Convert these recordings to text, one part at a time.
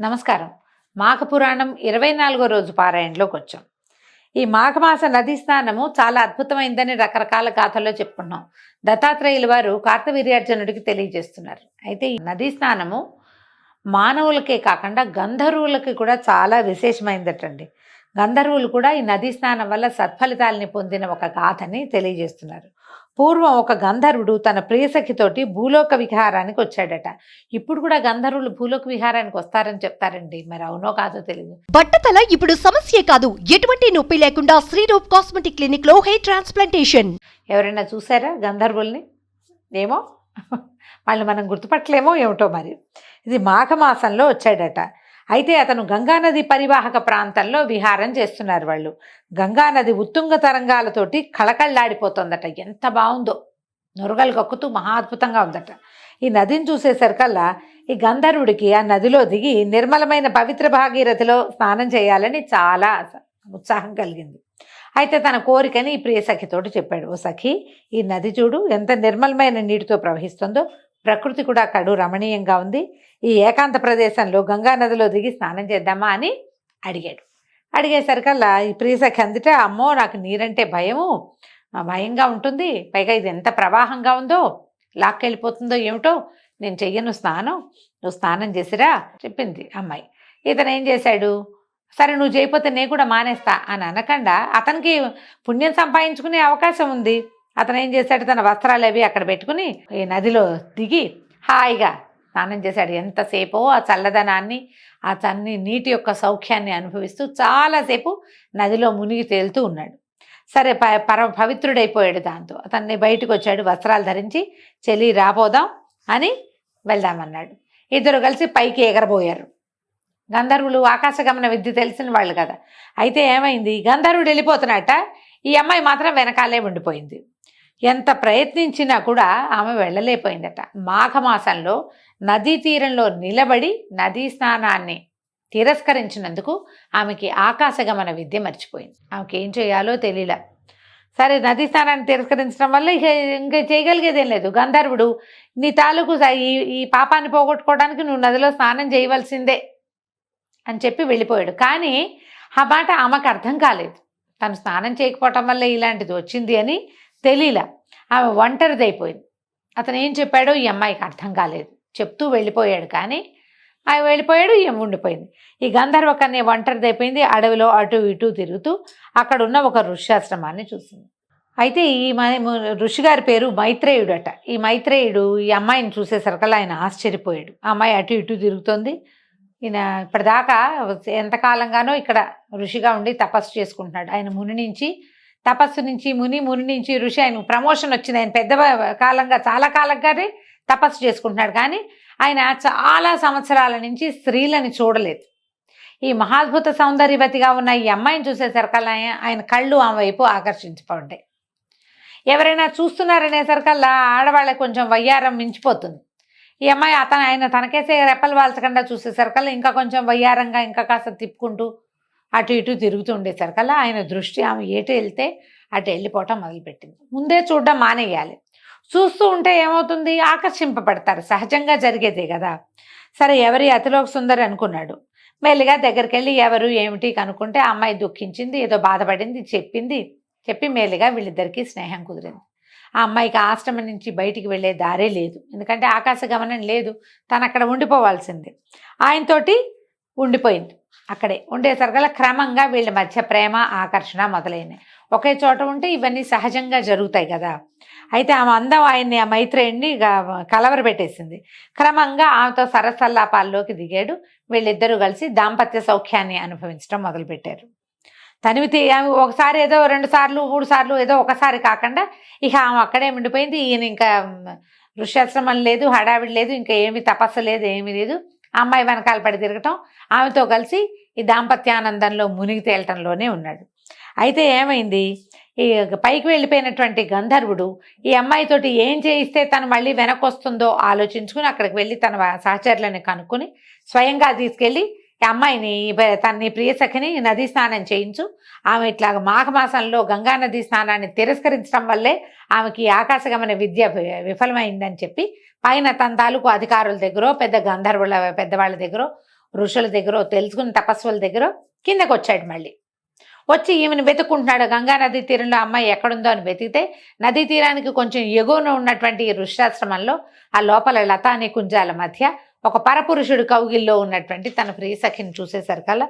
నమస్కారం. మాఘ పురాణం 24వ రోజు పారాయణలోకి వచ్చాం. ఈ మాఘమాస నదీ స్నానము చాలా అద్భుతమైందని రకరకాల గాథల్లో చెప్పుకున్నాం. దత్తాత్రేయుల వారు కార్తవీర్యార్జునుడికి తెలియజేస్తున్నారు. అయితే ఈ నదీ స్నానము మానవులకే కాకుండా గంధర్వులకి కూడా చాలా విశేషమైందటండి. గంధర్వులు కూడా ఈ నదీ స్నానం వల్ల సత్ఫలితాలని పొందిన ఒక గాథని తెలియజేస్తున్నారు. పూర్వం ఒక గంధర్వుడు తన ప్రియసఖితోటి భూలోక విహారానికి వచ్చాడట. ఇప్పుడు కూడా గంధర్వులు భూలోక విహారానికి వస్తారని చెప్తారండి. మరి అవునో కాదో తెలియదు. బట్టతల ఇప్పుడు సమస్యే కాదు, ఎటువంటి నొప్పి లేకుండా శ్రీరూప్ కాస్మెటిక్ క్లినిక్ లో హెయిర్ ట్రాన్స్ప్లాంటేషన్. ఎవరైనా చూసారా గంధర్వుల్ని? ఏమో వాళ్ళు మనం గుర్తుపట్టలేమో ఏమిటో. మరి ఇది మాఘమాసంలో వచ్చాడట. అయితే అతను గంగానది పరివాహక ప్రాంతంలో విహారం చేస్తున్నారు. వాళ్ళు గంగానది ఉత్తుంగ తరంగాలతోటి కళకళలాడిపోతుందట. ఎంత బాగుందో, నురగలు కక్కుతూ మహా అద్భుతంగా ఉందట. ఈ నదిని చూసేసరికల్లా ఈ గంధర్వుడికి ఆ నదిలో దిగి నిర్మలమైన పవిత్ర భాగీరథిలో స్నానం చేయాలని చాలా ఉత్సాహం కలిగింది. అయితే తన కోరికని ఈ ప్రియ సఖితోటి చెప్పాడు. ఓ సఖి, ఈ నది చూడు ఎంత నిర్మలమైన నీటితో ప్రవహిస్తుందో, ప్రకృతి కూడా కడు రమణీయంగా ఉంది. ఈ ఏకాంత ప్రదేశంలో గంగా నదిలో దిగి స్నానం చేద్దామా అని అడిగాడు. అడిగేసరికల్లా ఈ ప్రియసఖి అందుటే, అమ్మో నాకు నీరంటే భయంగా ఉంటుంది, పైగా ఇది ఎంత ప్రవాహంగా ఉందో, లాక్కెళ్ళిపోతుందో ఏమిటో, నేను చెయ్యను స్నానం, నువ్వు స్నానం చేసిరా చెప్పింది అమ్మాయి. ఇతను ఏం చేశాడు, సరే నువ్వు చేయకపోతే నేను కూడా మానేస్తా అని అనకుండా అతనికి పుణ్యం సంపాదించుకునే అవకాశం ఉంది. అతను ఏం చేశాడు, తన వస్త్రాలు అవి అక్కడ పెట్టుకుని ఈ నదిలో దిగి హాయిగా స్నానం చేశాడు. ఎంతసేపో ఆ చల్లదనాన్ని, ఆ నీటి యొక్క సౌఖ్యాన్ని అనుభవిస్తూ చాలాసేపు నదిలో మునిగి తేలుతూ ఉన్నాడు. సరే పరమ పవిత్రుడైపోయాడు. దాంతో అతన్ని బయటకు వచ్చాడు, వస్త్రాలు ధరించి, చెల్లి రాబోదాం అని వెళ్దామన్నాడు. ఇద్దరు కలిసి పైకి ఎగరబోయారు. గంధర్వులు ఆకాశగమన విద్య తెలిసిన వాళ్ళు కదా. అయితే ఏమైంది, గంధర్వుడు వెళ్ళిపోతున్నట్ట, ఈ అమ్మాయి మాత్రం వెనకాలే ఉండిపోయింది. ఎంత ప్రయత్నించినా కూడా ఆమె వెళ్ళలేకపోయిందట. మాఘమాసంలో నదీ తీరంలో నిలబడి నదీ స్నానాన్ని తిరస్కరించినందుకు ఆమెకి ఆకాశగమన విద్య మర్చిపోయింది. ఆమెకి ఏం చేయాలో తెలియలే. సరే, నదీ స్నానాన్ని తిరస్కరించడం వల్ల ఇంకా చేయగలిగేదేం లేదు. గంధర్వుడు నీ తాలూకు ఈ పాపాన్ని పోగొట్టుకోవడానికి నువ్వు నదిలో స్నానం చేయవలసిందే అని చెప్పి వెళ్ళిపోయాడు. కానీ ఆ మాట ఆమెకు అర్థం కాలేదు. తను స్నానం చేయకపోవటం వల్ల ఇలాంటిది వచ్చింది అని తెలియలా. ఆమె ఒంటరిదైపోయింది. అతను ఏం చెప్పాడో ఈ అమ్మాయికి అర్థం కాలేదు. చెప్తూ వెళ్ళిపోయాడు, కానీ ఆయన వెళ్ళిపోయాడు, ఈమె ఉండిపోయింది. ఈ గంధర్వ కన్య ఒంటరిదైపోయింది. అడవిలో అటు ఇటు తిరుగుతూ అక్కడున్న ఒక ఋష్యాశ్రమాన్ని చూసింది. అయితే ఈ ఋషిగారి పేరు మైత్రేయుడట. ఈ మైత్రేయుడు ఈ అమ్మాయిని చూసేసరికల్లా ఆయన ఆశ్చర్యపోయాడు. ఆ అమ్మాయి అటు ఇటు తిరుగుతోంది. ఈయన ఇప్పటిదాకా ఎంతకాలంగానో ఇక్కడ ఋషిగా ఉండి తపస్సు చేసుకుంటున్నాడు. ఆయన ముని నుంచి తపస్సు నుంచి ముని నుంచి ఋషి, ఆయన ప్రమోషన్ వచ్చింది. ఆయన చాలా కాలంగానే తపస్సు చేసుకుంటున్నాడు. కానీ ఆయన చాలా సంవత్సరాల నుంచి స్త్రీలని చూడలేదు. ఈ మహాద్భుత సౌందర్యవతిగా ఉన్న ఈ అమ్మాయిని చూసేసరికల్లా ఆయన కళ్ళు ఆమె వైపు ఆకర్షించిపోంటాయి. ఎవరైనా చూస్తున్నారనేసరికల్లా ఆడవాళ్ళకి కొంచెం వయ్యారం మించిపోతుంది. ఈ అమ్మాయి ఆయన తనకేసే రెప్పలు వాల్చకుండా చూసేసరికల్లా ఇంకా కొంచెం వయ్యారంగా ఇంకా కాస్త తిప్పుకుంటూ అటు ఇటు తిరుగుతూ ఉండేసరికల్లా ఆయన దృష్టి ఆమె ఎటు వెళ్తే అటు వెళ్ళిపోవటం మొదలుపెట్టింది. ముందే చూడడం మానేయాలి. చూస్తూ ఉంటే ఏమవుతుంది, ఆకర్షింపబడతారు, సహజంగా జరిగేదే కదా. సరే, ఎవరి అతిలోక సుందరి అనుకున్నాడు. మెల్లిగా దగ్గరికి వెళ్ళి ఎవరు ఏమిటి కనుక్కుంటే ఆ అమ్మాయి దుఃఖించింది, ఏదో బాధపడింది, చెప్పి మెల్లిగా వీళ్ళిద్దరికీ స్నేహం కుదిరింది. ఆ అమ్మాయికి ఆశ్రమం నుంచి బయటికి వెళ్ళే దారే లేదు. ఎందుకంటే ఆకాశ గమనం లేదు, తను అక్కడ ఉండిపోవాల్సింది. ఆయనతోటి ఉండిపోయింది. అక్కడే ఉండేసరికల్లా క్రమంగా వీళ్ళ మధ్య ప్రేమ ఆకర్షణ మొదలైనవి. ఒకే చోట ఉంటే ఇవన్నీ సహజంగా జరుగుతాయి కదా. అయితే ఆమె అందం ఆయన్ని, ఆ మైత్రేయుడిని కలవరపెట్టేసింది. క్రమంగా ఆమెతో సరసల్లాపాల్లోకి దిగాడు. వీళ్ళిద్దరూ కలిసి దాంపత్య సౌఖ్యాన్ని అనుభవించడం మొదలుపెట్టారు. తనివి ఒకసారి ఏదో 2 సార్లు 3 సార్లు ఏదో ఒకసారి కాకుండా ఇక ఆమె అక్కడే ఉండిపోయింది. ఈయన ఇంకా ఋష్యాశ్రమం లేదు, హడావిడి లేదు, ఇంకా ఏమి తపస్సు లేదు, ఏమీ లేదు. అమ్మాయి వెనకాల పడి తిరగటం, ఆమెతో కలిసి ఈ దాంపత్యానందంలో మునిగి తేలటంలోనే ఉన్నాడు. అయితే ఏమైంది, ఈ పైకి వెళ్ళిపోయినటువంటి గంధర్వుడు ఈ అమ్మాయితోటి ఏం చేయిస్తే తను మళ్ళీ వెనక్కి వస్తుందో ఆలోచించుకుని అక్కడికి వెళ్ళి తన సహచరులని కనుక్కొని స్వయంగా తీసుకెళ్ళి ఈ అమ్మాయిని, తన ప్రియసఖిని నదీ స్నానం చేయించు, ఆమె ఇట్లాగ మాఘమాసంలో గంగా నదీ స్నానాన్ని తిరస్కరించడం వల్లే ఆమెకి ఆకాశగమన విద్య విఫలమైందని చెప్పి పైన తన తాలూకు అధికారుల దగ్గర, పెద్దవాళ్ళ దగ్గర ఋషుల దగ్గర తెలుసుకున్న తపస్సుల దగ్గర కిందకు వచ్చాడు. మళ్ళీ వచ్చి ఈమెను వెతుక్కుంటున్నాడు. గంగా నదీ తీరంలో అమ్మాయి ఎక్కడుందో అని వెతికితే నదీ తీరానికి కొంచెం ఎగువన ఉన్నటువంటి ఈ ఋష్యాశ్రమంలో ఆ లోపల లతాని కుంజాల మధ్య ఒక పరపురుషుడు కౌగిల్లో ఉన్నటువంటి తన ప్రియసఖిని చూసేసరికల్లా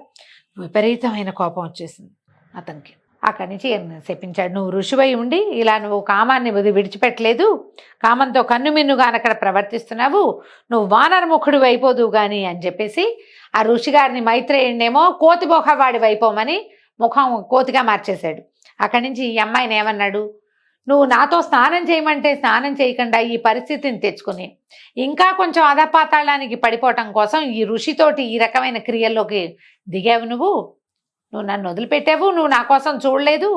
విపరీతమైన కోపం వచ్చేసింది అతనికి. అక్కడి నుంచి శపించాడు, నువ్వు ఋషివై ఉండి ఇలా నువ్వు కామాన్ని విడిచిపెట్టలేదు, కామంతో కన్నుమిన్నుగాని అక్కడ ప్రవర్తిస్తున్నావు, నువ్వు వానరముఖుడు అయిపోదువు గాని అని చెప్పేసి ఆ ఋషిగారిని మైత్రేయుడినేమో కోతిబోహవాడి వైపోమని ముఖం కోతిగా మార్చేశాడు. అక్కడి నుంచి ఈ అమ్మాయిని ఏమన్నాడు, నువ్వు నాతో స్నానం చేయమంటే స్నానం చేయకుండా ఈ పరిస్థితిని తెచ్చుకుని ఇంకా కొంచెం అధపాతాళానికి పడిపోవటం కోసం ఈ ఋషితోటి ఈ రకమైన క్రియల్లోకి దిగావు, నువ్వు నన్ను వదిలిపెట్టావు, నువ్వు నా కోసం చూడలేదు,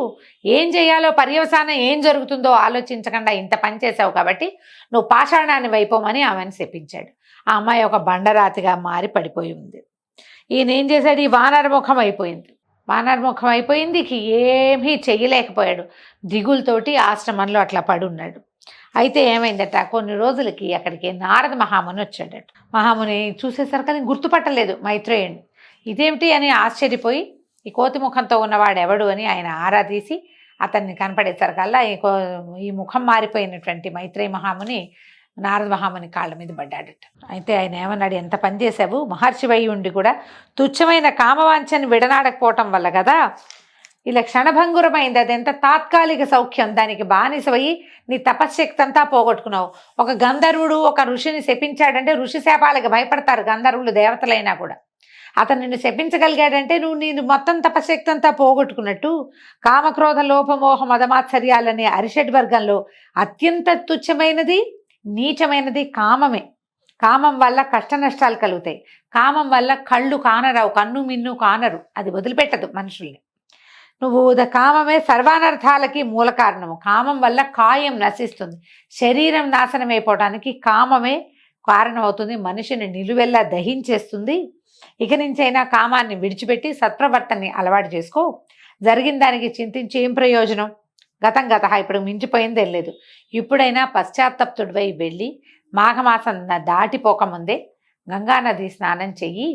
ఏం చేయాలో పర్యవసానం ఏం జరుగుతుందో ఆలోచించకుండా ఇంత పని చేసావు కాబట్టి నువ్వు పాషాణాన్ని వైపోమని ఆమెను శపించాడు. ఆ అమ్మాయి ఒక బండరాతిగా మారి పడిపోయి ఉంది. ఈయన ఏం చేశాడు, ఈ వానరముఖం అయిపోయింది. వానరముఖం అయిపోయింది, ఏమీ చెయ్యలేకపోయాడు. దిగులతోటి ఆశ్రమంలో అట్లా పడున్నాడు. అయితే ఏమైందట, కొన్ని రోజులకి అక్కడికి నారద మహాముని వచ్చాడట. మహాముని చూసేసరికి గుర్తుపట్టలేదు మైత్రేయుడిని. ఇదేమిటి అని ఆశ్చర్యపోయి ఈ కోతి ముఖంతో ఉన్నవాడు ఎవడు అని ఆయన ఆరా తీసి అతన్ని కనపడేసరికల్లా ఈ ముఖం మారిపోయినటువంటి మైత్రేయ మహాముని నారద మహాముని కాళ్ళ మీద పడ్డాడట. అయితే ఆయన ఏమన్నాడు, ఎంత పని చేశావు, మహర్షివై ఉండి కూడా తుచ్చమైన కామవాంఛని విడనాడకపోవటం వల్ల కదా ఇలా క్షణభంగురమైంది, అది ఎంత తాత్కాలిక సౌఖ్యం, దానికి బానిసవయి నీ తపశ్శక్తి అంతా పోగొట్టుకున్నావు. ఒక గంధర్వుడు ఒక ఋషిని శపించాడంటే ఋషి శాపాలకు భయపడతారు గంధర్వులు, దేవతలైనా కూడా. అతను నిన్ను శపించగలిగాడంటే నేను మొత్తం తపశక్తి అంతా పోగొట్టుకున్నట్టు. కామక్రోధ లోపమోహ మదమాత్సర్యాలనే అరిషడ్ వర్గంలో అత్యంత తుచ్చమైనది నీచమైనది కామమే. కామం వల్ల కష్ట నష్టాలు కలుగుతాయి. కామం వల్ల కళ్ళు కానరావు, కన్ను మిన్ను కానరు, అది వదిలిపెట్టదు మనుషుల్ని. నువ్వు కామమే సర్వానర్థాలకి మూల కారణము. కామం వల్ల కాయం నశిస్తుంది, శరీరం నాశనం అయిపోవడానికి కామమే కారణమవుతుంది, మనిషిని నిలువెల్లా దహించేస్తుంది. ఇక నుంచైనా కామాన్ని విడిచిపెట్టి సత్ప్రవర్తనని అలవాటు చేసుకో. జరిగిన దానికి చింతించి ఏం ప్రయోజనం, గతం గత, ఇప్పుడు మించిపోయింది ఏం లేదు. ఇప్పుడైనా పశ్చాత్తప్తుడివై వెళ్ళి మాఘమాసం దాటిపోకముందే గంగానది స్నానం చెయ్యి.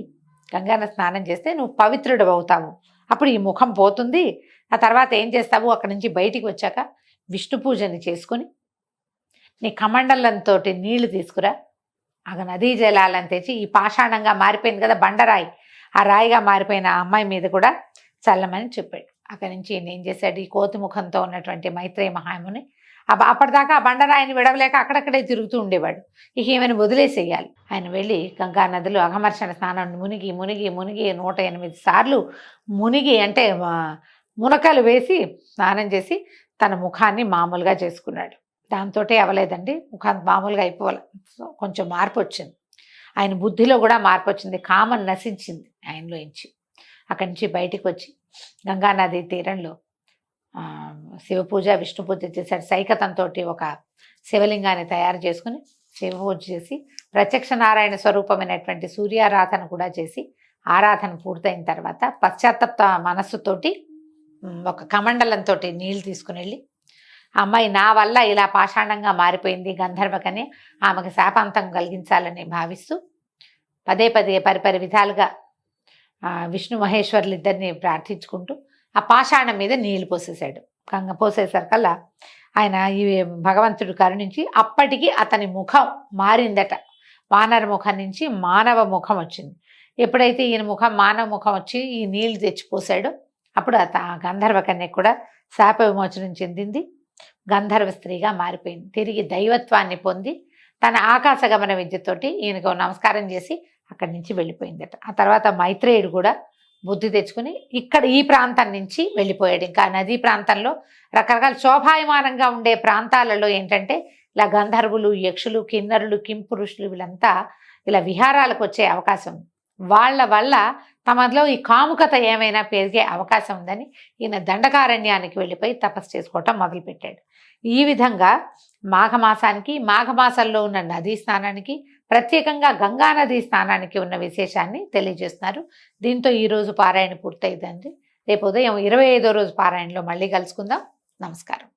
గంగానది స్నానం చేస్తే నువ్వు పవిత్రుడు అవుతావు. అప్పుడు ఈ ముఖం పోతుంది. ఆ తర్వాత ఏం చేస్తావు, అక్కడి నుంచి బయటికి వచ్చాక విష్ణు పూజని చేసుకుని నీ కమండలంతో నీళ్లు తీసుకురా. ఆ నదీ జలాలను తెచ్చి ఈ పాషాణంగా మారిపోయింది కదా బండరాయి, ఆ రాయిగా మారిపోయిన ఆ అమ్మాయి మీద కూడా చల్లమని చెప్పాడు. అక్కడి నుంచి ఈయన ఏం చేశాడు, ఈ కోతి ముఖంతో ఉన్నటువంటి మైత్రేయ మహాముని అప్పటిదాకా ఆ బండరాయిని విడవలేక అక్కడక్కడే తిరుగుతూ ఉండేవాడు. ఇక ఏమైనా వదిలేసేయాలి. ఆయన వెళ్ళి గంగా నదిలో అఘమర్షణ స్నానం మునిగి మునిగి మునిగి 108 సార్లు మునిగి అంటే మునకలు వేసి స్నానం చేసి తన ముఖాన్ని మామూలుగా చేసుకున్నాడు. దాంతో అవ్వలేదండి, ముఖాన్ని మామూలుగా అయిపోవాలి. కొంచెం మార్పు వచ్చింది, ఆయన బుద్ధిలో కూడా మార్పు వచ్చింది, కామం నశించింది ఆయనలో నుంచి. అక్కడి నుంచి బయటికి వచ్చి గంగానది తీరంలో శివ పూజ విష్ణు పూజ చేశాడు. సైకతంతో ఒక శివలింగాన్ని తయారు చేసుకుని శివ పూజ చేసి ప్రత్యక్ష నారాయణ స్వరూపమైనటువంటి సూర్యారాధన కూడా చేసి ఆరాధన పూర్తయిన తర్వాత పశ్చాత్తప్త మనస్సుతోటి ఒక కమండలంతో నీళ్ళు తీసుకుని వెళ్ళి అమ్మాయి నా వల్ల ఇలా పాషాణంగా మారిపోయింది గంధర్వకని ఆమెకు శాపాంతం కలిగించాలని భావిస్తూ పదే పదే పరిపరి విధాలుగా విష్ణు మహేశ్వరులు ఇద్దరిని ప్రార్థించుకుంటూ ఆ పాషాణం మీద నీళ్లు పోసేశాడు. పోసేసరికల్లా ఆయన ఈ భగవంతుడు కరుణించి అప్పటికి అతని ముఖం మారిందట. వానర ముఖం నుంచి మానవ ముఖం వచ్చింది. ఎప్పుడైతే ఈయన ముఖం మానవ ముఖం వచ్చి ఈ నీళ్లు తెచ్చిపోసాడో అప్పుడు గంధర్వ కన్య కూడా శాప విమోచనం చెందింది, గంధర్వ స్త్రీగా మారిపోయింది. తిరిగి దైవత్వాన్ని పొంది తన ఆకాశగమన విద్యతోటి ఈయనకు నమస్కారం చేసి అక్కడి నుంచి వెళ్ళిపోయిందట. ఆ తర్వాత మైత్రేయుడు కూడా బుద్ధి తెచ్చుకుని ఇక్కడ ఈ ప్రాంతం నుంచి వెళ్ళిపోయాడు. ఇంకా నదీ ప్రాంతంలో రకరకాల శోభాయమానంగా ఉండే ప్రాంతాలలో ఏంటంటే ఇలా గంధర్వులు, యక్షులు, కిన్నరులు, కింపురుషులు వీళ్ళంతా ఇలా విహారాలకు వచ్చే అవకాశం ఉంది. వాళ్ళ వల్ల తమలో ఈ కాముకత ఏమైనా పెరిగే అవకాశం ఉందని ఈయన దండకారణ్యానికి వెళ్ళిపోయి తపస్సు చేసుకోవటం మొదలుపెట్టాడు. ఈ విధంగా మాఘమాసానికి, మాఘమాసంలో ఉన్న నదీ స్నానానికి, ప్రత్యేకంగా గంగా నదీ స్నానానికి ఉన్న విశేషాన్ని తెలియజేస్తున్నారు. దీంతో ఈరోజు పారాయణ పూర్తయిందండి. రేపు ఉదయం 25వ రోజు పారాయణలో మళ్ళీ కలుసుకుందాం. నమస్కారం.